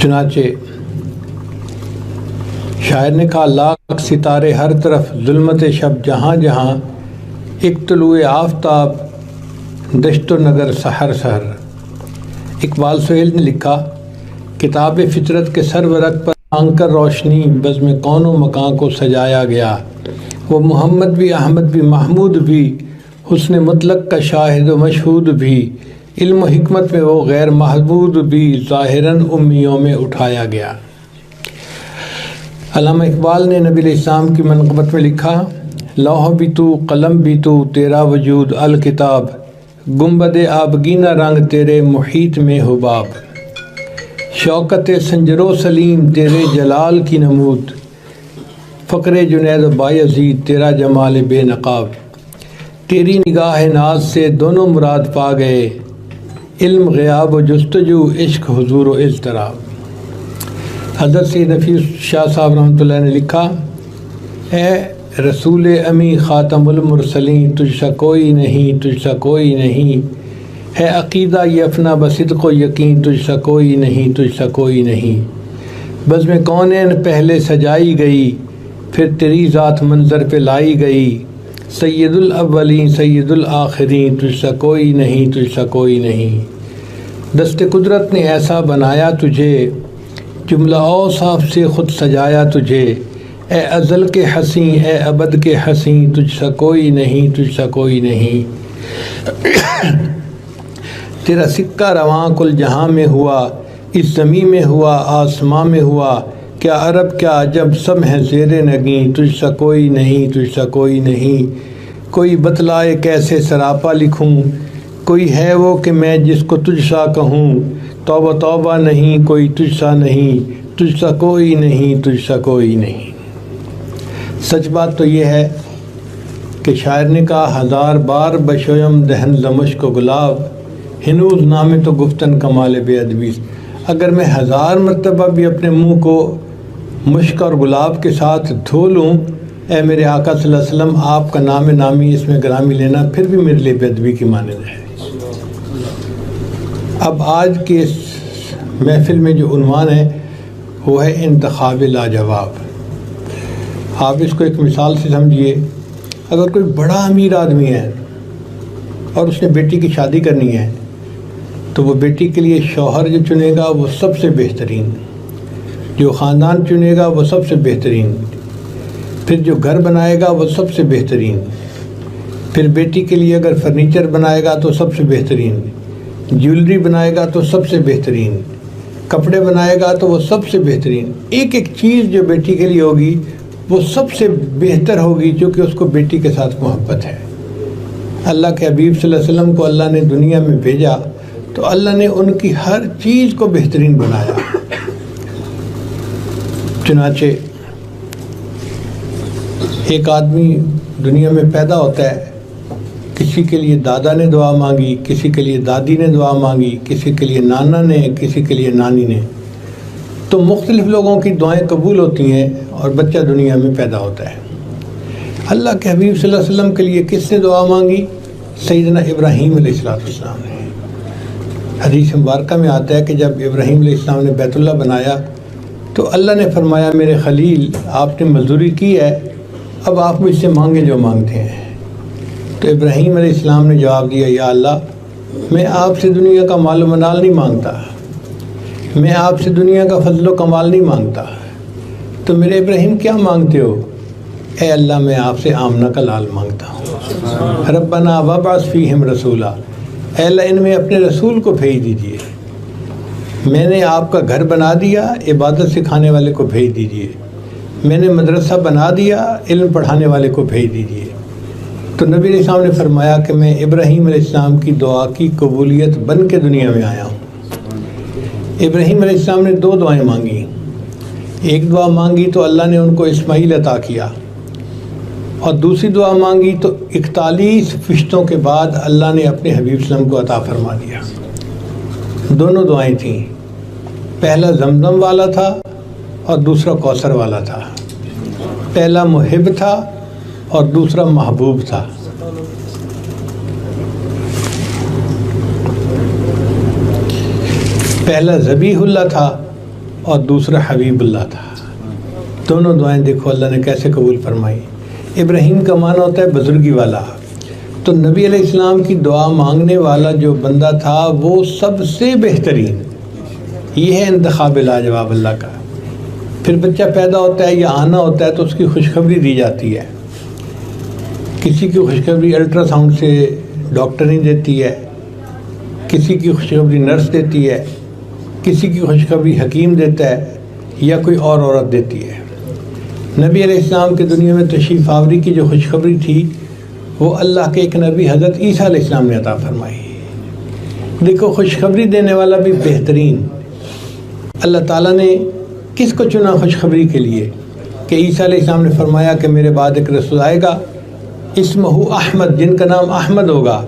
چنانچہ شاعر نے کہا لاکھ ستارے ہر طرف ظلمت شب جہاں جہاں، ایک طلوع آفتاب دشت و نگر سحر سحر۔ اقبال سہیل نے لکھا کتاب فطرت کے سر ورق پر آنکھ کر روشنی بزم کون و مکان کو سجایا گیا، وہ محمد بھی احمد بھی محمود بھی، حسن مطلق کا شاہد و مشہود بھی، علم و حکمت میں وہ غیر محدود بھی، ظاہراً امیوں میں اٹھایا گیا۔ علامہ اقبال نے نبی علیہ السلام کی منقبت میں لکھا لوح بھی تو قلم بھی تو تیرا وجود الکتاب، گنبد آبگینہ رنگ تیرے محیط میں حباب، شوکت سنجر و سلیم تیرے جلال کی نمود، فقر جنید و بایزید تیرا جمال بے نقاب، تیری نگاہ ناز سے دونوں مراد پا گئے، علم غیاب و جستجو عشق حضور و اضطراب۔ حضرت سید نفیس شاہ صاحب رحمۃ اللہ نے لکھا اے رسول امی خاتم المرسلین، تجھ سا کوئی نہیں تجھ سا کوئی نہیں، ہے عقیدہ یہ اپنا بصدق و یقین، تجھ سا کوئی نہیں تجھ سا کوئی نہیں، بزم کونین پہلے سجائی گئی، پھر تیری ذات منظر پہ لائی گئی، سید الاولین سید الآخرین، تجھ سا کوئی نہیں تجھ سا کوئی نہیں، دست قدرت نے ایسا بنایا تجھے، جملہ اوصاف سے خود سجایا تجھے، اے ازل کے حسین اے ابد کے حسین، تجھ سا کوئی نہیں تجھ سا کوئی نہیں، تیرا سکہ رواں کل جہاں میں ہوا، اس زمین میں ہوا آسماں میں ہوا، کیا عرب کیا عجب سب ہیں زیر نگیں، تجھ سا کوئی نہیں تجھ سا کوئی نہیں، کوئی بتلائے کیسے سراپا لکھوں، کوئی ہے وہ کہ میں جس کو تجھ سا کہوں، توبہ توبہ نہیں کوئی تجھ سا نہیں، تجھ سا کوئی نہیں تجھ سا کوئی نہیں۔ سچ بات تو یہ ہے کہ شاعر نے کہا ہزار بار بشویم دہن زمشق و گلاب، ہنوز نام تو گفتن کمال بے ادبی۔ اگر میں ہزار مرتبہ بھی اپنے منہ کو مشک اور گلاب کے ساتھ دھو لوں، اے میرے آقا صلی اللہ علیہ وسلم آپ کا نام نامی اس میں گرامی لینا پھر بھی میرے لیے بے ادبی کی مانند ہے۔ اب آج کے اس محفل میں جو عنوان ہے وہ ہے انتخاب لاجواب۔ آپ اس کو ایک مثال سے سمجھیے، اگر کوئی بڑا امیر آدمی ہے اور اس نے بیٹی کی شادی کرنی ہے تو وہ بیٹی کے لیے شوہر جو چنے گا وہ سب سے بہترین، جو خاندان چنے گا وہ سب سے بہترین، پھر جو گھر بنائے گا وہ سب سے بہترین، پھر بیٹی کے لیے اگر فرنیچر بنائے گا تو سب سے بہترین، جیولری بنائے گا تو سب سے بہترین، کپڑے بنائے گا تو وہ سب سے بہترین، ایک ایک چیز جو بیٹی کے لیے ہوگی وہ سب سے بہتر ہوگی، کیونکہ اس کو بیٹی کے ساتھ محبت ہے۔ اللہ کے حبیب صلی اللہ علیہ وسلم کو اللہ نے دنیا میں بھیجا تو اللہ نے ان کی ہر چیز کو بہترین بنایا۔ چنانچہ ایک آدمی دنیا میں پیدا ہوتا ہے، کسی کے لیے دادا نے دعا مانگی، کسی کے لیے دادی نے دعا مانگی، کسی کے لیے نانا نے، کسی کے لیے نانی نے، تو مختلف لوگوں کی دعائیں قبول ہوتی ہیں اور بچہ دنیا میں پیدا ہوتا ہے۔ اللہ کے حبیب صلی اللہ علیہ وسلم کے لیے کس نے دعا مانگی؟ سیدنا ابراہیم علیہ السلام نے۔ حدیث مبارکہ میں آتا ہے کہ جب ابراہیم علیہ السلام نے بیت اللہ بنایا تو اللہ نے فرمایا میرے خلیل آپ نے مزدوری کی ہے، اب آپ مجھ سے مانگے جو مانگتے ہیں۔ تو ابراہیم علیہ السلام نے جواب دیا یا اللہ میں آپ سے دنیا کا مال و منال نہیں مانگتا، میں آپ سے دنیا کا فضل و کمال نہیں مانگتا، تو میرے ابراہیم کیا مانگتے ہو؟ اے اللہ میں آپ سے آمنہ کا لال مانگتا ہوں، ربنا وابعث فیہم رسولا، اے اللہ ان میں اپنے رسول کو بھیج دیجئے، میں نے آپ کا گھر بنا دیا، عبادت سکھانے والے کو بھیج دیجئے، میں نے مدرسہ بنا دیا، علم پڑھانے والے کو بھیج دیجئے۔ تو نبی علیہ السلام نے فرمایا کہ میں ابراہیم علیہ السلام کی دعا کی قبولیت بن کے دنیا میں آیا ہوں۔ ابراہیم علیہ السلام نے دو دعائیں مانگی، ایک دعا مانگی تو اللہ نے ان کو اسماعیل عطا کیا، اور دوسری دعا مانگی تو 41 فرشتوں کے بعد اللہ نے اپنے حبیب صلی اللہ علیہ وسلم کو عطا فرما دیا۔ دونوں دعائیں تھیں، پہلا زمزم والا تھا اور دوسرا کوثر والا تھا، پہلا محب تھا اور دوسرا محبوب تھا۔ پہلا ذبیح اللہ تھا اور دوسرا حبیب اللہ تھا۔ دونوں دعائیں دیکھو اللہ نے کیسے قبول فرمائی۔ ابراہیم کا معنی ہوتا ہے بزرگی والا، تو نبی علیہ السلام کی دعا مانگنے والا جو بندہ تھا وہ سب سے بہترین، یہ ہے انتخاب لاجواب اللہ کا۔ پھر بچہ پیدا ہوتا ہے یا آنا ہوتا ہے تو اس کی خوشخبری دی جاتی ہے۔ کسی کی خوشخبری الٹرا ساؤنڈ سے ڈاکٹرنی دیتی ہے، کسی کی خوشخبری نرس دیتی ہے، کسی کی خوشخبری حکیم دیتا ہے یا کوئی اور عورت دیتی ہے۔ نبی علیہ السلام کے دنیا میں تشریف آوری کی جو خوشخبری تھی وہ اللہ کے ایک نبی حضرت عیسیٰ علیہ السلام نے عطا فرمائی۔ دیکھو خوشخبری دینے والا بھی بہترین، اللہ تعالیٰ نے کس کو چنا خوشخبری کے لیے کہ عیسیٰ علیہ السلام نے فرمایا کہ میرے بعد ایک رسول آئے گا اسمہ احمد، جن کا نام احمد ہوگا۔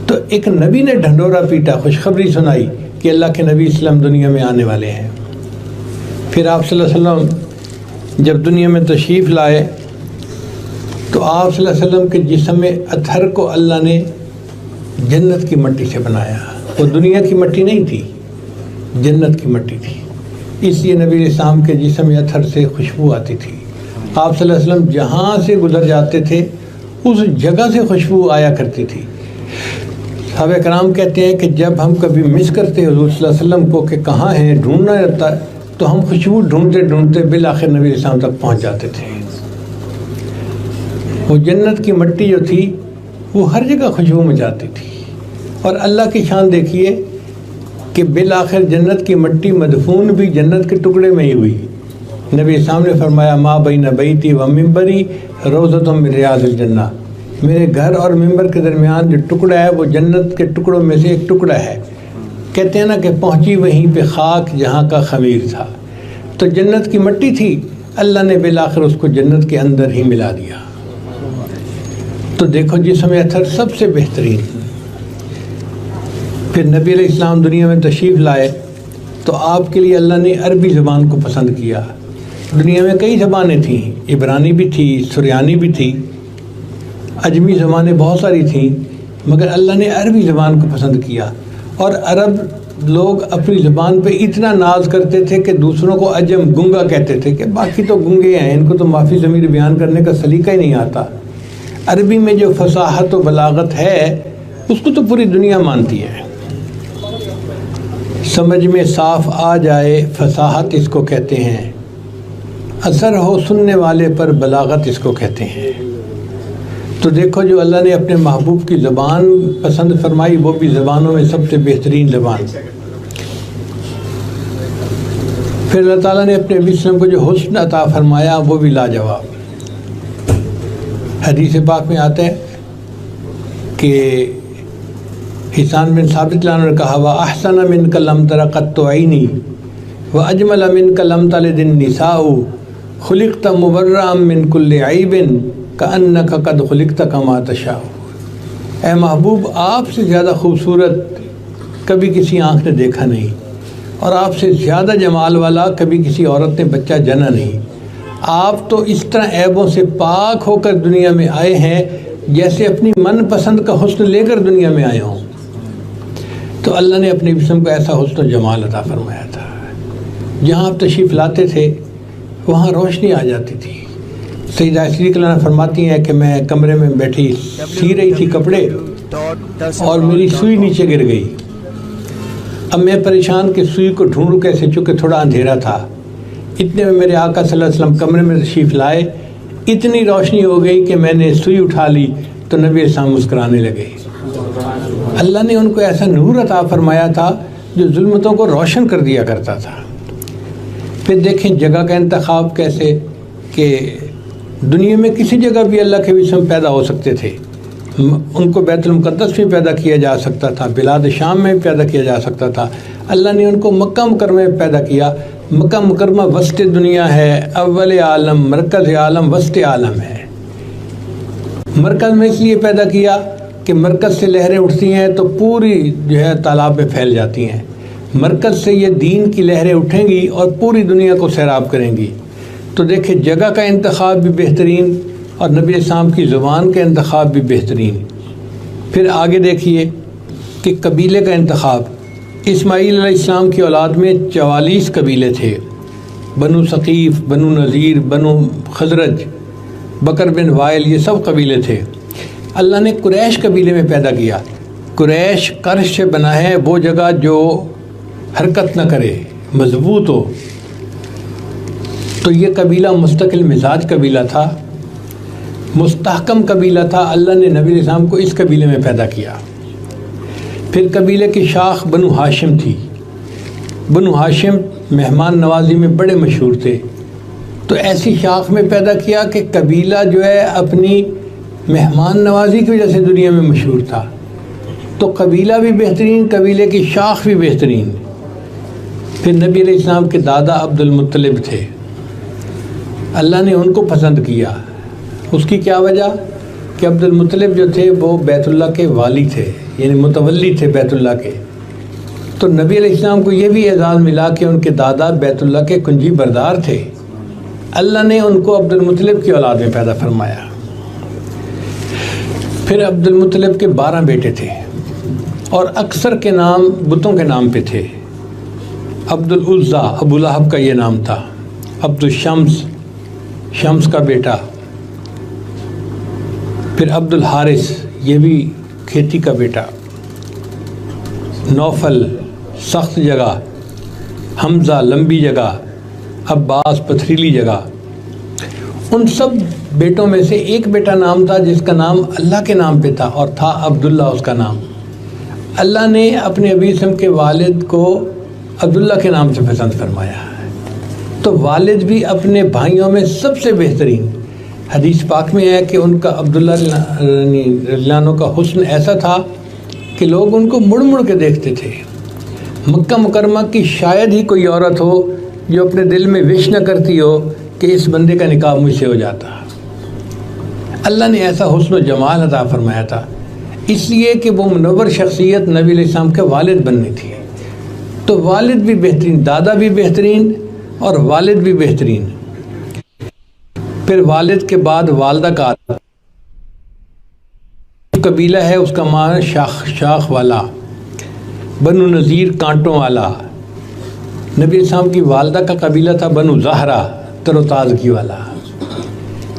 تو ایک نبی نے ڈھنڈورا پیٹا، خوشخبری سنائی کہ اللہ کے نبی اسلام دنیا میں آنے والے ہیں۔ پھر آپ صلی اللہ علیہ وسلم جب دنیا میں تشریف لائے تو آپ صلی اللہ علیہ وسلم کے جسم اطہر کو اللہ نے جنت کی مٹی سے بنایا، وہ دنیا کی مٹی نہیں تھی، جنت کی مٹی تھی، اس لیے نبی علیہ السلام کے جسم اطہر سے خوشبو آتی تھی۔ آپ صلی اللہ علیہ وسلم جہاں سے گزر جاتے تھے اس جگہ سے خوشبو آیا کرتی تھی۔ صحابہ کرام کہتے ہیں کہ جب ہم کبھی مس کرتے حضور صلی اللہ علیہ وسلم کو کہ کہاں ہیں، ڈھونڈنا ہوتا تو ہم خوشبو ڈھونڈتے ڈھونڈتے بالآخر نبی علیہ السلام تک پہنچ جاتے تھے۔ وہ جنت کی مٹی جو تھی وہ ہر جگہ خوشبو مچاتی تھی، اور اللہ کی شان دیکھیے کہ بالآخر جنت کی مٹی مدفون بھی جنت کے ٹکڑے میں ہی ہوئی۔ نبی السلام نے فرمایا ما بین بیتی و ممبری روضۃ من ریاض الجنہ، میرے گھر اور ممبر کے درمیان جو ٹکڑا ہے وہ جنت کے ٹکڑوں میں سے ایک ٹکڑا ہے۔ کہتے ہیں نا کہ پہنچی وہیں پہ خاک جہاں کا خمیر تھا، تو جنت کی مٹی تھی، اللہ نے بالآخر اس کو جنت کے اندر ہی ملا دیا۔ تو دیکھو جسم اطہر سب سے بہترین۔ پھر نبی علیہ السلام دنیا میں تشریف لائے تو آپ کے لیے اللہ نے عربی زبان کو پسند کیا۔ دنیا میں کئی زبانیں تھیں، عبرانی بھی تھی، سریانی بھی تھی، عجمی زبانیں بہت ساری تھیں، مگر اللہ نے عربی زبان کو پسند کیا۔ اور عرب لوگ اپنی زبان پہ اتنا ناز کرتے تھے کہ دوسروں کو عجم گنگا کہتے تھے کہ باقی تو گنگے ہیں، ان کو تو معافی ضمیر بیان کرنے کا سلیقہ ہی نہیں آتا۔ عربی میں جو فصاحت و بلاغت ہے اس کو تو پوری دنیا مانتی ہے۔ سمجھ میں صاف آ جائے فصاحت اس کو کہتے ہیں، اثر ہو سننے والے پر بلاغت اس کو کہتے ہیں۔ تو دیکھو جو اللہ نے اپنے محبوب کی زبان پسند فرمائی وہ بھی زبانوں میں سب سے بہترین زبان۔ پھر اللہ تعالیٰ نے اپنے نبی وسلم کو جو حسن عطا فرمایا وہ بھی لاجواب۔ حدیث پاک میں آتا ہے کہ حسان بن ثابت عنہ نے کہا وَأَحْسَنَ مِنْكَ لَمْ تَرَ قَطُّ عَيْنِي وَأَجْمَلَ مِنْكَ لَمْ تَلِدِ النِّسَاءُ خُلِقْتَ مُبَرَّأً مِنْ كُلِّ عَيْبٍ كَأَنَّكَ قَدْ خُلِقْتَ كَمَا تَشَاءُ۔ اے محبوب آپ سے زیادہ خوبصورت کبھی کسی آنکھ نے دیکھا نہیں، اور آپ سے زیادہ جمال والا کبھی کسی عورت نے بچہ جنا نہیں۔ آپ تو اس طرح عیبوں سے پاک ہو کر دنیا میں آئے ہیں جیسے اپنی من پسند کا حسن لے کر دنیا میں آئے ہوں۔ تو اللہ نے اپنے جسم کو ایسا حسن و جمال عطا فرمایا تھا، جہاں آپ تشریف لاتے تھے وہاں روشنی آ جاتی تھی۔ سیدہ عائشہ کلانہ فرماتی ہیں کہ میں کمرے میں بیٹھی سی رہی تھی کپڑے اور میری سوئی نیچے گر گئی۔ اب میں پریشان کہ سوئی کو ڈھونڈوں کیسے، چونکہ تھوڑا اندھیرا تھا۔ اتنے میں میرے آقا صلی اللہ علیہ وسلم کمرے میں تشریف لائے، اتنی روشنی ہو گئی کہ میں نے سوئی اٹھا لی تو نبی السلام مسکرانے لگے۔ اللہ نے ان کو ایسا نور عطا فرمایا تھا جو ظلمتوں کو روشن کر دیا کرتا تھا۔ پھر دیکھیں جگہ کا انتخاب کیسے، کہ دنیا میں کسی جگہ بھی اللہ کے جسم پیدا ہو سکتے تھے، ان کو بیت المقدس میں پیدا کیا جا سکتا تھا، بلاد شام میں پیدا کیا جا سکتا تھا۔ اللہ نے ان کو مکہ مکرمہ میں پیدا کیا۔ مکہ مکرمہ وسط دنیا ہے، اول عالم، مرکز عالم، وسط عالم ہے۔ مرکز میں اس لیے پیدا کیا کہ مرکز سے لہریں اٹھتی ہیں تو پوری جو ہے تالاب میں پھیل جاتی ہیں، مرکز سے یہ دین کی لہریں اٹھیں گی اور پوری دنیا کو سیراب کریں گی۔ تو دیکھیں جگہ کا انتخاب بھی بہترین اور نبی السلام کی زبان کا انتخاب بھی بہترین۔ پھر آگے دیکھیے کہ قبیلے کا انتخاب، اسماعیل علیہ السلام کی اولاد میں 44 قبیلے تھے، بنو ثقیف، بنو نذیر، بنو خزرج، بکر بن وائل، یہ سب قبیلے تھے۔ اللہ نے قریش قبیلے میں پیدا کیا۔ قریش قرش سے بنا ہے، وہ جگہ جو حرکت نہ کرے، مضبوط ہو۔ تو یہ قبیلہ مستقل مزاج قبیلہ تھا، مستحکم قبیلہ تھا۔ اللہ نے نبی علیہ السلام کو اس قبیلے میں پیدا کیا۔ پھر قبیلے کی شاخ بنو ہاشم تھی۔ بنو ہاشم مہمان نوازی میں بڑے مشہور تھے، تو ایسی شاخ میں پیدا کیا کہ قبیلہ جو ہے اپنی مہمان نوازی کی وجہ سے دنیا میں مشہور تھا۔ تو قبیلہ بھی بہترین، قبیلے کی شاخ بھی بہترین۔ پھر نبی علیہ السلام کے دادا عبد المطلب تھے، اللہ نے ان کو پسند کیا۔ اس کی کیا وجہ کہ عبد المطلب جو تھے وہ بیت اللہ کے والی تھے، یعنی متولی تھے بیت اللہ کے۔ تو نبی علیہ السلام کو یہ بھی اعزاز ملا کہ ان کے دادا بیت اللہ کے کنجی بردار تھے۔ اللہ نے ان کو عبد المطلب کی اولاد میں پیدا فرمایا۔ پھر عبد المطلب کے 12 بیٹے تھے، اور اکثر کے نام بتوں کے نام پہ تھے۔ عبد العزیٰ، ابو لہب کا یہ نام تھا۔ عبد الشمس، شمس کا بیٹا۔ پھر عبد الحارث، یہ بھی کھیتی کا بیٹا۔ نوفل، سخت جگہ۔ حمزہ، لمبی جگہ۔ عباس، پتھریلی جگہ۔ ان سب بیٹوں میں سے ایک بیٹا نام تھا جس کا نام اللہ کے نام پہ تھا، اور تھا عبداللہ اس کا نام۔ اللہ نے اپنے ابی اسم کے والد کو عبداللہ کے نام سے پسند فرمایا۔ تو والد بھی اپنے بھائیوں میں سب سے بہترین۔ حدیث پاک میں ہے کہ ان کا عبداللہ رضی اللہ عنہ کا حسن ایسا تھا کہ لوگ ان کو مڑ مڑ کے دیکھتے تھے۔ مکہ مکرمہ کی شاید ہی کوئی عورت ہو جو اپنے دل میں وش نہ کرتی ہو کہ اس بندے کا نکاح مجھ سے ہو جاتا۔ اللہ نے ایسا حسن و جمال عطا فرمایا تھا، اس لیے کہ وہ منور شخصیت نبی علیہ السلام کے والد بننی تھی۔ تو والد بھی بہترین، دادا بھی بہترین، اور والد بھی بہترین۔ پھر والد کے بعد والدہ کا قبیلہ ہے، اس کا معنی شاخ والا۔ بنو نذیر، کانٹوں والا۔ نبی السلام کی والدہ کا قبیلہ تھا بنو زہرہ، تر و تازگی والا۔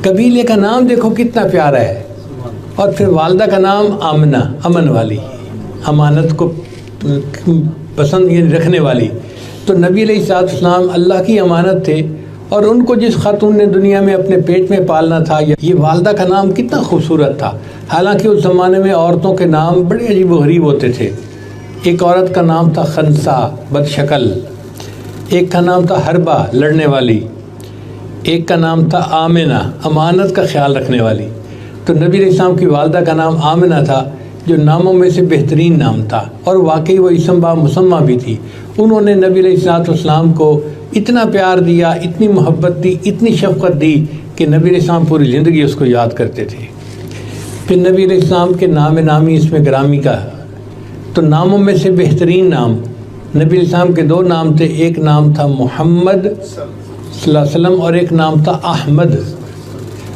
قبیلے کا نام دیکھو کتنا پیارا ہے۔ اور پھر والدہ کا نام آمنہ، امن والی، امانت کو پسند یعنی رکھنے والی۔ تو نبی علیہ السلام اللہ کی امانت تھے، اور ان کو جس خاتون نے دنیا میں اپنے پیٹ میں پالنا تھا، یہ والدہ کا نام کتنا خوبصورت تھا۔ حالانکہ اس زمانے میں عورتوں کے نام بڑے عجیب و غریب ہوتے تھے۔ ایک عورت کا نام تھا خنسا، بد شکل۔ ایک کا نام تھا حربہ، لڑنے والی۔ ایک کا نام تھا آمنہ، امانت کا خیال رکھنے والی۔ تو نبی علیہ السلام کی والدہ کا نام آمنہ تھا، جو ناموں میں سے بہترین نام تھا، اور واقعی وہ اسم با مسمہ بھی تھی۔ انہوں نے نبی علیہ السلام کو اتنا پیار دیا، اتنی محبت دی، اتنی شفقت دی کہ نبی علیہ السلام پوری زندگی اس کو یاد کرتے تھے۔ پھر نبی علیہ السلام کے نام نامی اس میں گرامی کا، تو ناموں میں سے بہترین نام نبی علیہ السلام کے 2 نام تھے۔ ایک نام تھا محمد صلی اللہ علیہ وسلم، اور ایک نام تھا احمد۔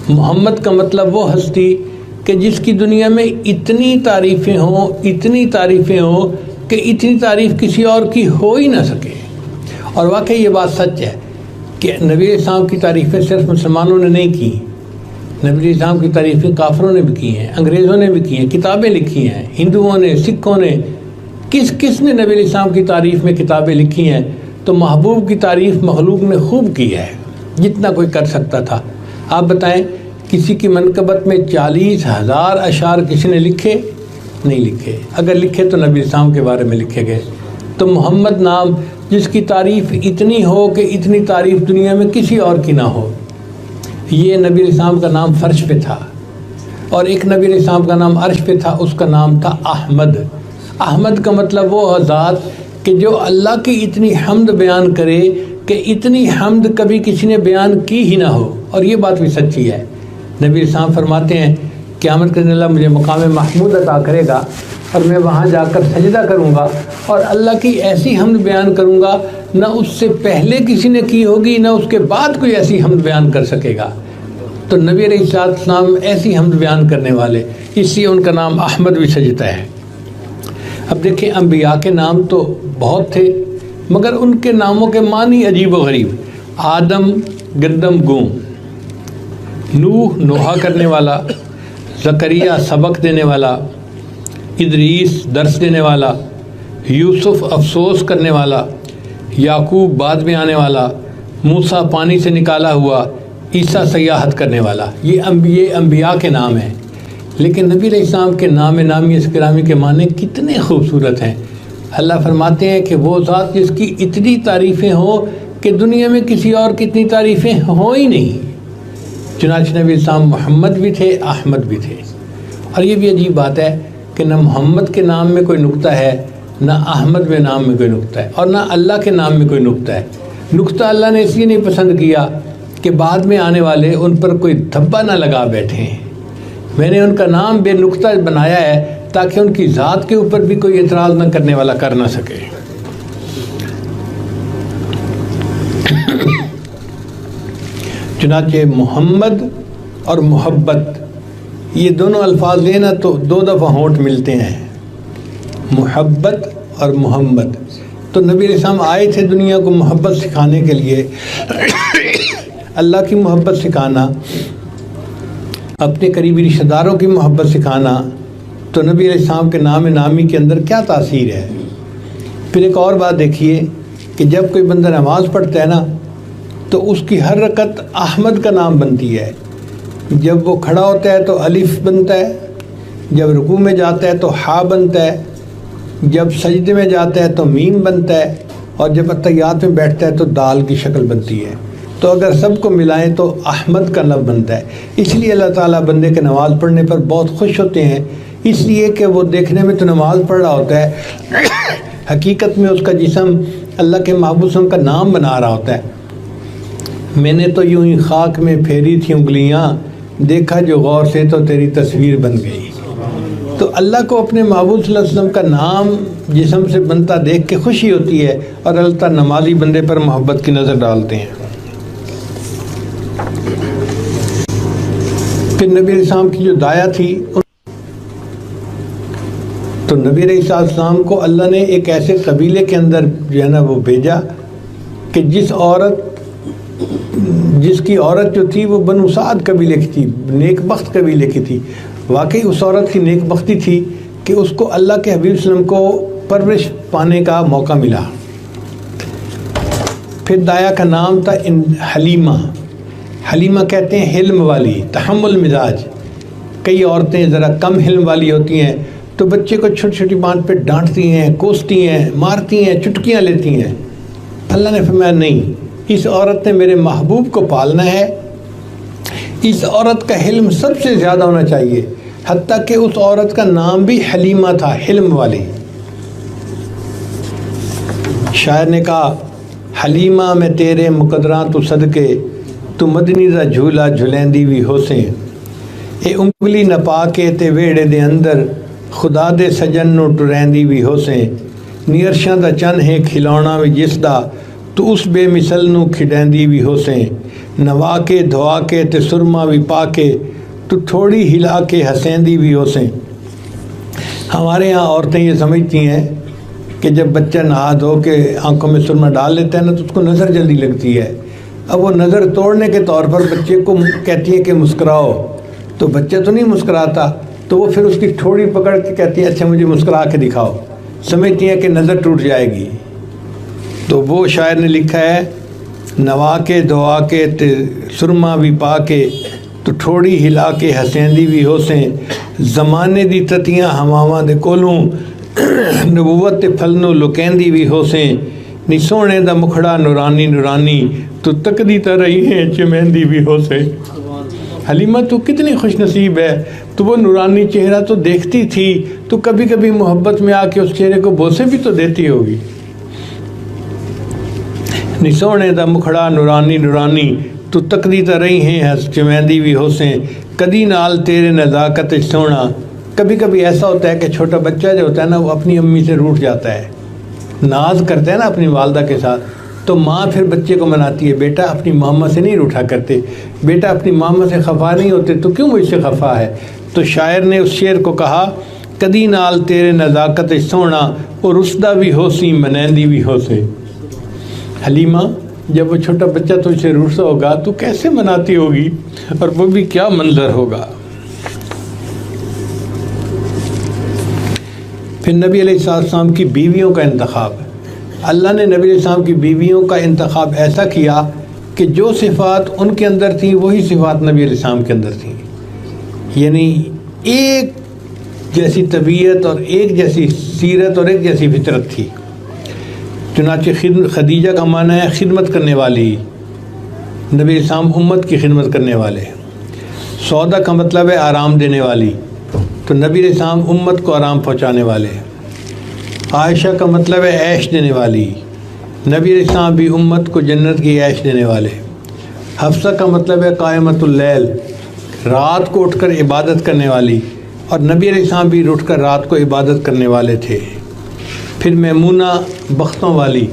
محمد کا مطلب وہ ہستی کہ جس کی دنیا میں اتنی تعریفیں ہوں، اتنی تعریفیں ہوں کہ اتنی تعریف کسی اور کی ہو ہی نہ سکے۔ اور واقعی یہ بات سچ ہے کہ نبی علیہ السلام کی تعریفیں صرف مسلمانوں نے نہیں کی، نبی علیہ السلام کی تعریفیں کافروں نے بھی کی ہیں، انگریزوں نے بھی کی ہیں، کتابیں لکھی ہیں، ہندوؤں نے، سکھوں نے، کس نے نبی علیہ السلام کی تعریف میں کتابیں لکھی ہیں۔ تو محبوب کی تعریف مخلوق نے خوب کی ہے، جتنا کوئی کر سکتا تھا۔ آپ بتائیں کسی کی منقبت میں 40,000 اشعار کسی نے لکھے؟ نہیں لکھے۔ اگر لکھے تو نبی السلام کے بارے میں لکھے گئے۔ تو محمد نام جس کی تعریف اتنی ہو کہ اتنی تعریف دنیا میں کسی اور کی نہ ہو، یہ نبی علیہ السلام کا نام فرش پہ تھا۔ اور ایک نبی علیہ السلام کا نام عرش پہ تھا، اس کا نام تھا احمد۔ احمد کا مطلب وہ ذات کہ جو اللہ کی اتنی حمد بیان کرے کہ اتنی حمد کبھی کسی نے بیان کی ہی نہ ہو۔ اور یہ بات بھی سچی ہے۔ نبی علیہ السلام فرماتے ہیں قیامت کے دن اللہ مجھے مقام محمود عطا کرے گا، اور میں وہاں جا کر سجدہ کروں گا، اور اللہ کی ایسی حمد بیان کروں گا نہ اس سے پہلے کسی نے کی ہوگی، نہ اس کے بعد کوئی ایسی حمد بیان کر سکے گا۔ تو نبی علیہ السلام ایسی حمد بیان کرنے والے، اس لیے ان کا نام احمد بھی سجتا ہے۔ اب دیکھیں انبیاء کے نام تو بہت تھے مگر ان کے ناموں کے معنی عجیب و غریب. آدم گندم گوں، نوح نوحہ کرنے والا، زکریا سبق دینے والا، ادریس درس دینے والا، یوسف افسوس کرنے والا، یعقوب بعد میں آنے والا، موسیٰ پانی سے نکالا ہوا، عیسیٰ سیاحت کرنے والا. یہ انبیاء کے نام ہیں. لیکن نبی علیہ السلام کے نام نامی اس گرامی کے معنی کتنے خوبصورت ہیں. اللہ فرماتے ہیں کہ وہ ذات جس کی اتنی تعریفیں ہوں کہ دنیا میں کسی اور کی اتنی تعریفیں ہوں ہی نہیں. چنانچہ نبی علیہ السلام محمد بھی تھے، احمد بھی تھے. اور یہ بھی عجیب بات ہے کہ نہ محمد کے نام میں کوئی نقطہ ہے، نہ احمد میں نام میں کوئی نقطہ ہے، اور نہ اللہ کے نام میں کوئی نقطہ ہے. نقطہ اللہ نے اس لیے نہیں پسند کیا کہ بعد میں آنے والے ان پر کوئی دھبا نہ لگا بیٹھے ہیں. میں نے ان کا نام بے نقطہ بنایا ہے تاکہ ان کی ذات کے اوپر بھی کوئی اعتراض نہ کرنے والا کر نہ سکے. چنانچہ محمد اور محبت یہ دونوں الفاظ لینا تو 2 دفعہ ہونٹ ملتے ہیں، محبت اور محمد. تو نبی علیہ السلام آئے تھے دنیا کو محبت سکھانے کے لیے. اللہ کی محبت سکھانا، اپنے قریبی رشتہ داروں کی محبت سکھانا، تو نبی علیہ السلام کے نام نامی کے اندر کیا تاثیر ہے. پھر ایک اور بات دیکھیے کہ جب کوئی بندہ نماز پڑھتا ہے نا تو اس کی ہر رکعت احمد کا نام بنتی ہے. جب وہ کھڑا ہوتا ہے تو الف بنتا ہے، جب رکوع میں جاتا ہے تو ہا بنتا ہے، جب سجدے میں جاتا ہے تو میم بنتا ہے، اور جب اتحیات میں بیٹھتا ہے تو دال کی شکل بنتی ہے. تو اگر سب کو ملائیں تو احمد کا لفظ بنتا ہے. اس لیے اللہ تعالیٰ بندے کے نماز پڑھنے پر بہت خوش ہوتے ہیں، اس لیے کہ وہ دیکھنے میں تو نماز پڑھ رہا ہوتا ہے، حقیقت میں اس کا جسم اللہ کے محبوب کا نام بنا رہا ہوتا ہے. میں نے تو یوں ہی خاک میں پھیری تھی انگلیاں، دیکھا جو غور سے تو تیری تصویر بن گئی. تو اللہ کو اپنے محبوب صلی اللہ علیہ وسلم کا نام جسم سے بنتا دیکھ کے خوشی ہوتی ہے، اور اللہ تعالیٰ نمازی بندے پر محبت کی نظر ڈالتے ہیں. پھر نبی علیہ السلام کی جو دایا تھی، تو نبی علیہ السلام کو اللہ نے ایک ایسے قبیلے کے اندر جو ہے نا وہ بھیجا کہ جس کی عورت جو تھی وہ بنو سعد قبیلے کی تھی، نیک بخت قبیلے کی تھی. واقعی اس عورت کی نیک بختی تھی کہ اس کو اللہ کے حبیب صلی اللہ علیہ وسلم کو پرورش پانے کا موقع ملا. پھر دایا کا نام تھا حلیمہ. حلیمہ کہتے ہیں حلم والی، تحمل مزاج. کئی عورتیں ذرا کم حلم والی ہوتی ہیں تو بچے کو چھوٹی چھوٹی بات پہ ڈانٹتی ہیں، کوستی ہیں، مارتی ہیں، چٹکیاں لیتی ہیں. اللہ نے فرمایا نہیں، اس عورت نے میرے محبوب کو پالنا ہے. اس عورت کا حلم سب سے زیادہ ہونا چاہیے، حتیٰ کہ اس عورت کا نام بھی حلیمہ تھا، حلم والی. شاعر نے کہا حلیمہ میں تیرے مقدراں تو صدقے، تو مدنی دا جھولا جھلیندی بھی ہوسیں. اے انگلی نہ پا کے تے ویڑے دے اندر، خدا دے سجن نو ٹریندی بھی ہوسیں. نیرشاں دا چن ہے کھلونا بھی جس دا، تو اس بے مثل نو کھڈیندی بھی ہوسیں. نوا کے دھوا کے تے سرما بھی پا کے، تو تھوڑی ہلا کے ہسیندی بھی ہوسیں. ہمارے ہاں عورتیں یہ سمجھتی ہیں کہ جب بچہ نہا دھو کے آنکھوں میں سرما ڈال لیتا ہے نا تو اس کو نظر جلدی لگتی ہے. اب وہ نظر توڑنے کے طور پر بچے کو کہتی ہے کہ مسکراؤ، تو بچہ تو نہیں مسکراتا، تو وہ پھر اس کی ٹھوڑی پکڑ کے کہتی ہے اچھا مجھے مسکرا کے دکھاؤ. سمجھتی ہیں کہ نظر ٹوٹ جائے گی. تو وہ شاعر نے لکھا ہے نوا کے دعا کے سرما بھی پا کے، تو ٹھوڑی ہلا کے ہسیندی بھی ہوسیں. زمانے دی تتیاں ہماواں دے کولوں، نبوت تے پھلنوں لکیندی بھی ہوسیں. نی سونے دا مکھڑا نورانی نورانی، تو تکدی تا رہی ہیں چمیندی بھی ہوسیں. حلیمہ تو کتنی خوش نصیب ہے، تو وہ نورانی چہرہ تو دیکھتی تھی، تو کبھی کبھی محبت میں آ کے اس چہرے کو بوسے بھی تو دیتی ہوگی. نی سونے دا مکھڑا نورانی نورانی، تو تکدی تا رہی ہیں چمیندی بھی ہوسیں. کدی نال تیرے نزاکت سونا. کبھی کبھی ایسا ہوتا ہے کہ چھوٹا بچہ جو ہوتا ہے نا وہ اپنی امی سے روٹھ جاتا ہے، ناز کرتا ہے نا اپنی والدہ کے ساتھ، تو ماں پھر بچے کو مناتی ہے بیٹا اپنی ماما سے نہیں روٹھا کرتے، بیٹا اپنی ماما سے خفا نہیں ہوتے، تو کیوں مجھ سے خفا ہے. تو شاعر نے اس شعر کو کہا کدی نال تیرے نزاکت سونا اور رسدہ بھی ہو سی منیندی بھی ہو سے۔ حلیمہ جب وہ چھوٹا بچہ تجھ سے رسا ہوگا تو کیسے مناتی ہوگی، اور وہ بھی کیا منظر ہوگا۔ پھر نبی علیہ السلام کی بیویوں کا انتخاب، اللہ نے نبی علیہ السلام کی بیویوں کا انتخاب ایسا کیا کہ جو صفات ان کے اندر تھیں وہی صفات نبی علیہ السلام کے اندر تھیں، یعنی ایک جیسی طبیعت اور ایک جیسی سیرت اور ایک جیسی فطرت تھی۔ چنانچہ خدیجہ کا معنی ہے خدمت کرنے والی، نبی علیہ السلام امت کی خدمت کرنے والے۔ سودا کا مطلب ہے آرام دینے والی، تو نبی علیہ السلام امت کو آرام پہنچانے والے۔ عائشہ کا مطلب ہے عیش دینے والی، نبی علیہ السلام بھی امت کو جنت کی عیش دینے والے۔ حفصہ کا مطلب ہے قائمۃ اللیل، رات کو اٹھ کر عبادت کرنے والی، اور نبی علیہ السلام بھی اٹھ کر رات کو عبادت کرنے والے تھے۔ پھر میمونہ بختوں والی،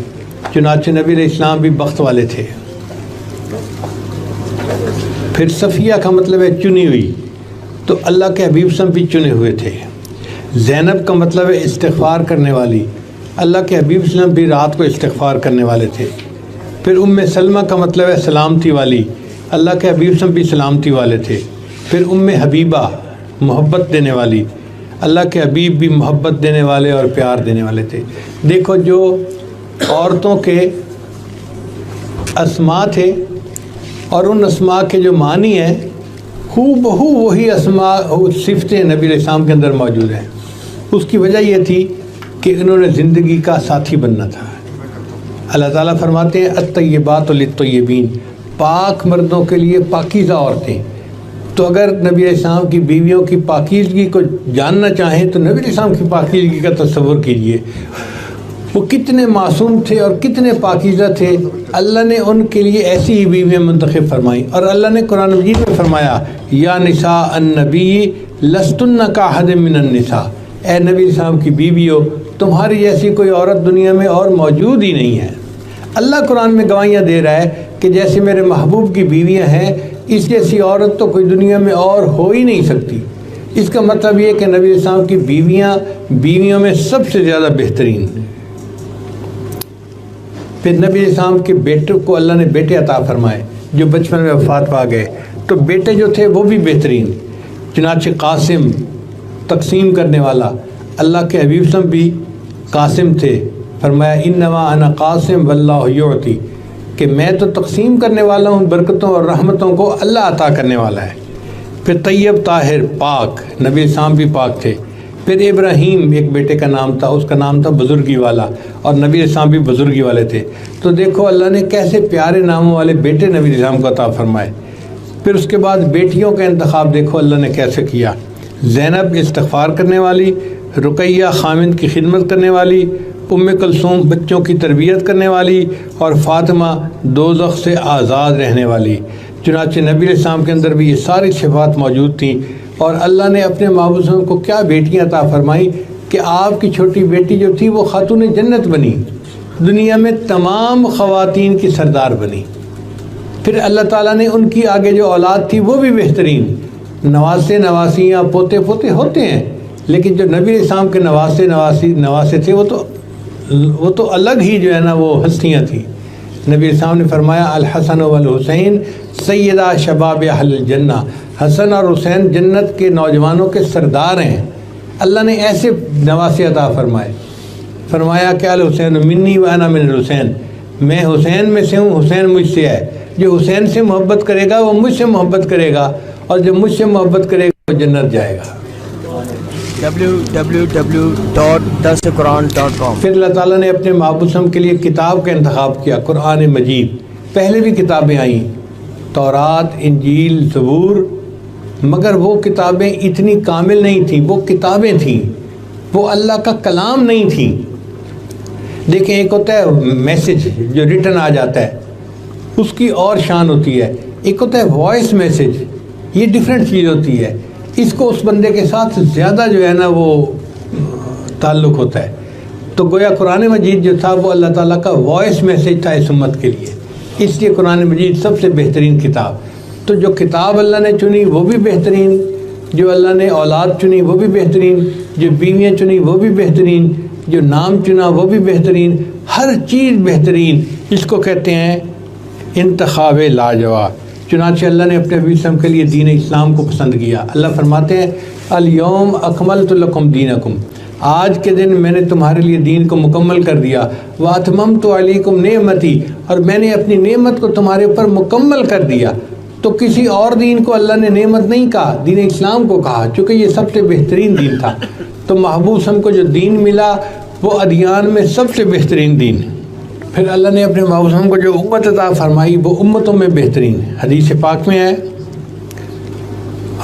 چنانچہ نبی علیہ السلام بھی بخت والے تھے۔ پھر صفیہ کا مطلب ہے چنی ہوئی، تو اللہ کے حبیب صاحب بھی چنے ہوئے تھے۔ زینب کا مطلب ہے استغفار کرنے والی، اللہ کے حبیب صلی اللہ علیہ وسلم بھی رات کو استغفار کرنے والے تھے۔ پھر سلمہ کا مطلب ہے سلامتی والی، اللہ کے حبیب صلی اللہ علیہ وسلم بھی سلامتی والے تھے۔ پھر حبیبہ محبت دینے والی، اللہ کے حبیب بھی محبت دینے والے اور پیار دینے والے تھے۔ دیکھو جو عورتوں کے اسماء تھے اور ان اسماء کے جو معنی ہیں ہو بہو وہی اسماء صفتیں نبی علیہ السلام کے اندر موجود ہیں۔ اس کی وجہ یہ تھی کہ انہوں نے زندگی کا ساتھی بننا تھا۔ اللہ تعالیٰ فرماتے ہیں الطیبات للطیبین، پاک مردوں کے لیے پاکیزہ عورتیں۔ تو اگر نبی علیہ السلام کی بیویوں کی پاکیزگی کو جاننا چاہیں تو نبی علیہ السلام کی پاکیزگی کا تصور کیجئے، وہ کتنے معصوم تھے اور کتنے پاکیزہ تھے۔ اللہ نے ان کے لیے ایسی ہی بیویاں منتخب فرمائیں، اور اللہ نے قرآن مجید میں فرمایا یا نساء النبی لستن کاحد من النساء، اے نبی علیہ السلام کی بیویوں تمہاری جیسی کوئی عورت دنیا میں اور موجود ہی نہیں ہے۔ اللہ قرآن میں گواہیاں دے رہا ہے کہ جیسے میرے محبوب کی بیویاں ہیں اس جیسی عورت تو کوئی دنیا میں اور ہو ہی نہیں سکتی۔ اس کا مطلب یہ کہ نبی علیہ السلام کی بیویوں میں سب سے زیادہ بہترین۔ پھر نبی علیہ السلام کے بیٹے کو اللہ نے بیٹے عطا فرمائے جو بچپن میں وفات پا گئے، تو بیٹے جو تھے وہ بھی بہترین۔ چنانچہ قاسم تقسیم کرنے والا، اللہ کے حبیب صاحب بھی قاسم تھے، فرمایا انما انا قاسم واللہ یعطی، کہ میں تو تقسیم کرنے والا ہوں، برکتوں اور رحمتوں کو اللہ عطا کرنے والا ہے۔ پھر طیب طاہر پاک، نبی السلام بھی پاک تھے۔ پھر ابراہیم ایک بیٹے کا نام تھا، اس کا نام تھا بزرگی والا، اور نبی السلام بھی بزرگی والے تھے۔ تو دیکھو اللہ نے کیسے پیارے ناموں والے بیٹے نبی السلام کو عطا فرمائے۔ پھر اس کے بعد بیٹیوں کا انتخاب دیکھو اللہ نے کیسے کیا۔ زینب استغفار کرنے والی، رقیہ خامند کی خدمت کرنے والی، کلثوم بچوں کی تربیت کرنے والی، اور فاطمہ دوزخ سے آزاد رہنے والی۔ چنانچہ نبی علیہ السلام کے اندر بھی یہ ساری صفات موجود تھیں، اور اللہ نے اپنے محبوب کو کیا بیٹیاں عطا فرمائی کہ آپ کی چھوٹی بیٹی جو تھی وہ خاتون جنت بنی، دنیا میں تمام خواتین کی سردار بنی۔ پھر اللہ تعالیٰ نے ان کی آگے جو اولاد تھی وہ بھی بہترین، نواسے نواسیاں پوتے پوتے ہوتے ہیں، لیکن جو نبی علیہ السلام کے نواسے تھے وہ تو الگ ہی جو ہے نا وہ ہستیاں تھیں۔ نبی السلام نے فرمایا الحسن والحسین سیدہ شباب اہل الجنہ، حسن اور حسین جنت کے نوجوانوں کے سردار ہیں۔ اللہ نے ایسے نواسے عطا فرمائے، فرمایا کہ الحسین منی و انا من الحسین، میں حسین میں سے ہوں، حسین مجھ سے ہے۔ جو حسین سے محبت کرے گا وہ مجھ سے محبت کرے گا، اور جو مجھ سے محبت کرے گا وہ جنت جائے گا۔ www.darsequran.com۔ پھر اللہ تعالیٰ نے اپنے محبوب کے لیے کتاب کا انتخاب کیا، قرآن مجید۔ پہلے بھی کتابیں آئیں، تورات، انجیل، زبور، مگر وہ کتابیں اتنی کامل نہیں تھیں، وہ کتابیں تھیں، وہ اللہ کا کلام نہیں تھیں۔ دیکھیں ایک ہوتا ہے میسج جو ریٹن آ جاتا ہے، اس کی اور شان ہوتی ہے، ایک ہوتا ہے وائس میسج، یہ ڈیفرنٹ چیز ہوتی ہے، اس کو اس بندے کے ساتھ زیادہ جو ہے نا وہ تعلق ہوتا ہے۔ تو گویا قرآن مجید جو تھا وہ اللہ تعالیٰ کا وائس میسج تھا اس امت کے لیے، اس لیے قرآن مجید سب سے بہترین کتاب۔ تو جو کتاب اللہ نے چنی وہ بھی بہترین، جو اللہ نے اولاد چنی وہ بھی بہترین، جو بیویاں چنی وہ بھی بہترین، جو نام چنا وہ بھی بہترین، ہر چیز بہترین، اس کو کہتے ہیں انتخاب لاجواب۔ چنانچہ اللہ نے اپنے نبی وسلم کے لیے دین اسلام کو پسند کیا۔ اللہ فرماتے ہیں الیوم اکملت لکم دینکم، آج کے دن میں نے تمہارے لیے دین کو مکمل کر دیا، واتممت علیکم نعمتی، اور میں نے اپنی نعمت کو تمہارے اوپر مکمل کر دیا۔ تو کسی اور دین کو اللہ نے نعمت نہیں کہا، دین اسلام کو کہا، چونکہ یہ سب سے بہترین دین تھا۔ تو محبوب صلی اللہ علیہ وسلم کو جو دین ملا وہ ادیان میں سب سے بہترین دین ہے۔ پھر اللہ نے اپنے محبوب صلی اللہ علیہ وسلم کو جو امت عطا فرمائی وہ امتوں میں بہترین ہے۔ حدیث پاک میں ہے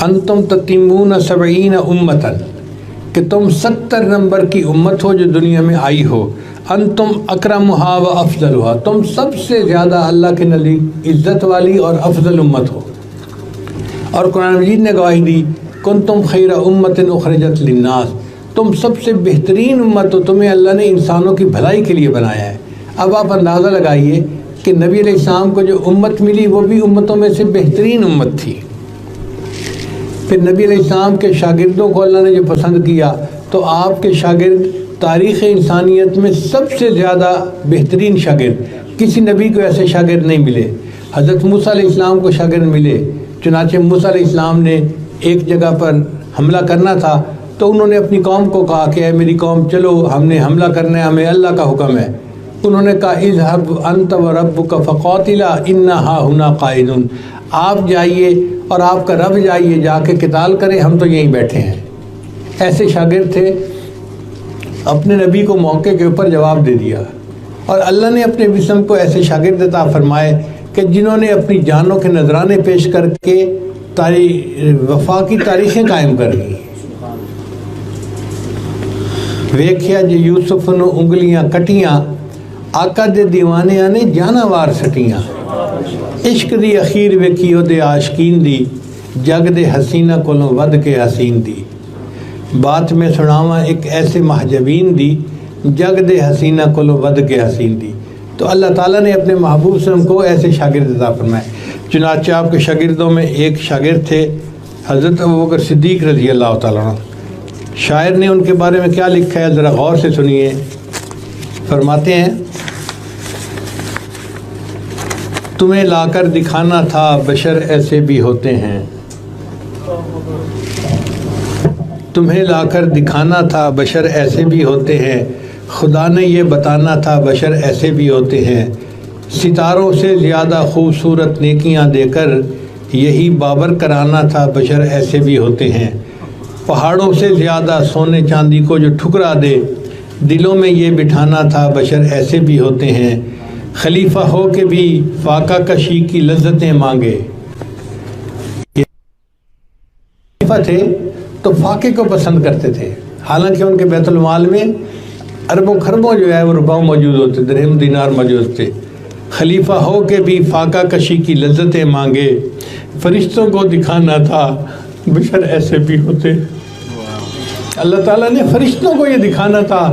انتم تتمون 70 امتاً، کہ تم 70 نمبر کی امت ہو جو دنیا میں آئی ہو، انتم اکرمھا و افضلھا، تم سب سے زیادہ اللہ کے نزدیک عزت والی اور افضل امت ہو۔ اور قرآن مجید نے گواہی دی کنتم خیر امت اخرجت للناس، تم سب سے بہترین امت ہو، تمہیں اللہ نے انسانوں کی بھلائی کے لیے بنایا ہے۔ اب آپ اندازہ لگائیے کہ نبی علیہ السلام کو جو امت ملی وہ بھی امتوں میں سے بہترین امت تھی۔ پھر نبی علیہ السلام کے شاگردوں کو اللہ نے جو پسند کیا تو آپ کے شاگرد تاریخ انسانیت میں سب سے زیادہ بہترین شاگرد، کسی نبی کو ایسے شاگرد نہیں ملے۔ حضرت موسیٰ علیہ السلام کو شاگرد ملے، چنانچہ موسیٰ علیہ السلام نے ایک جگہ پر حملہ کرنا تھا تو انہوں نے اپنی قوم کو کہا کہ اے میری قوم چلو ہم نے حملہ کرنا ہے، ہمیں اللہ کا حکم ہے۔ انہوں نے کہا اذهب انت وربک فقاتلا انا ہاہنا قاعدون، آپ جائیے اور آپ کا رب جائیے، جا کے قتال کریں، ہم تو یہیں بیٹھے ہیں۔ ایسے شاگرد تھے، اپنے نبی کو موقع کے اوپر جواب دے دیا۔ اور اللہ نے اپنے وسلم کو ایسے شاگرد عطا فرمائے کہ جنہوں نے اپنی جانوں کے نذرانے پیش کر کے وفا کی تاریخیں قائم کر لی۔ ویکھیا جے یوسف نو انگلیاں کٹیاں، آقا دے دیوانیاں نے جانا وار سٹیاں، عشق دی اخیر ویکھی او دے عاشقین دی، جگ دے حسینہ کولوں ود کے حسین دی۔ بات میں سناواں ایک ایسے محجبین دی، جگ دے حسینہ کولوں ود کے حسین دی۔ تو اللہ تعالیٰ نے اپنے محبوب صلی اللہ علیہ وسلم کو ایسے شاگرد عطا فرمائے۔ چنانچہ آپ کے شاگردوں میں ایک شاگرد تھے حضرت ابوبکر صدیق رضی اللہ تعالیٰ عنہ۔ شاعر نے ان کے بارے میں کیا لکھا ہے ذرا غور سے سنیے۔ فرماتے ہیں تمہیں لا کر دکھانا تھا بشر ایسے بھی ہوتے ہیں، تمہیں لا کر دکھانا تھا بشر ایسے بھی ہوتے ہیں، خدا نے یہ بتانا تھا بشر ایسے بھی ہوتے ہیں، ستاروں سے زیادہ خوبصورت نیکیاں دے کر یہی بابر کرانا تھا بشر ایسے بھی ہوتے ہیں، پہاڑوں سے زیادہ سونے چاندی کو جو ٹھکرا دے دلوں میں یہ بٹھانا تھا بشر ایسے بھی ہوتے ہیں، خلیفہ ہو کے بھی فاقہ کشی کی لذتیں مانگے۔ خلیفہ تھے تو فاقے کو پسند کرتے تھے، حالانکہ ان کے بیت المال میں اربوں خربوں جو ہے وہ روپاؤں موجود ہوتے، درہم دینار موجود تھے۔ خلیفہ ہو کے بھی فاقہ کشی کی لذتیں مانگے، فرشتوں کو دکھانا تھا بشر ایسے بھی ہوتے۔ اللہ تعالیٰ نے فرشتوں کو یہ دکھانا تھا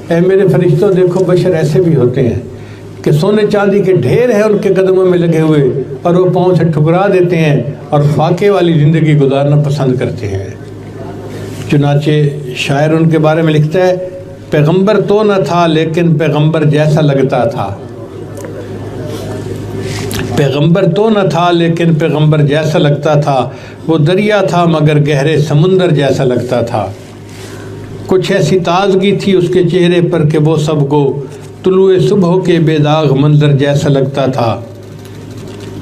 اے میرے فرشتوں دیکھو بشر ایسے بھی ہوتے ہیں کہ سونے چاندی کے ڈھیر ہیں ان کے قدموں میں لگے ہوئے اور وہ پاؤں سے ٹھکرا دیتے ہیں اور فاقے والی زندگی گزارنا پسند کرتے ہیں۔ چنانچہ شاعر ان کے بارے میں لکھتا ہے پیغمبر تو نہ تھا لیکن پیغمبر جیسا لگتا تھا، پیغمبر تو نہ تھا لیکن پیغمبر جیسا لگتا تھا، وہ دریا تھا مگر گہرے سمندر جیسا لگتا تھا، کچھ ایسی تازگی تھی اس کے چہرے پر کہ وہ سب کو طلوع صبح کے بے داغ منظر جیسا لگتا تھا،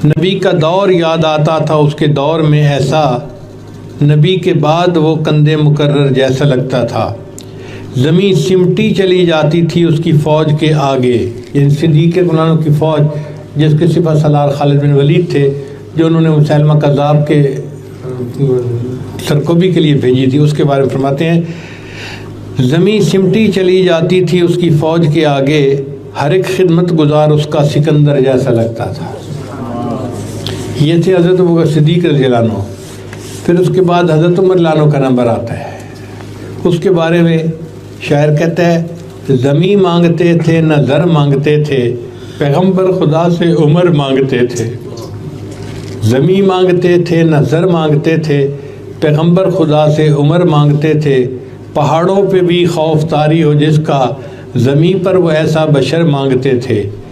نبی کا دور یاد آتا تھا اس کے دور میں ایسا، نبی کے بعد وہ کندے مکرر جیسا لگتا تھا، زمین سمٹی چلی جاتی تھی اس کی فوج کے آگے، یعنی صدیق گنانوں کی فوج جس کے سپہ سالار خالد بن ولید تھے جو انہوں نے مسیلمہ کذاب کے سرکوبی کے لیے بھیجی تھی، اس کے بارے میں فرماتے ہیں زمین سمٹی چلی جاتی تھی اس کی فوج کے آگے، ہر ایک خدمت گزار اس کا سکندر جیسا لگتا تھا۔ یہ تھے حضرت ابوبکر صدیق رضی اللہ عنہ۔ پھر اس کے بعد حضرت عمر رضی اللہ عنہ کا نمبر آتا ہے، اس کے بارے میں شاعر کہتا ہے زمین مانگتے تھے نہ زر مانگتے تھے، پیغمبر خدا سے عمر مانگتے تھے، زمین مانگتے تھے نہ زر مانگتے تھے، پیغمبر خدا سے عمر مانگتے تھے، پہاڑوں پہ بھی خوف طاری ہو جس کا، زمیں پر وہ ایسا بشر مانگتے تھے۔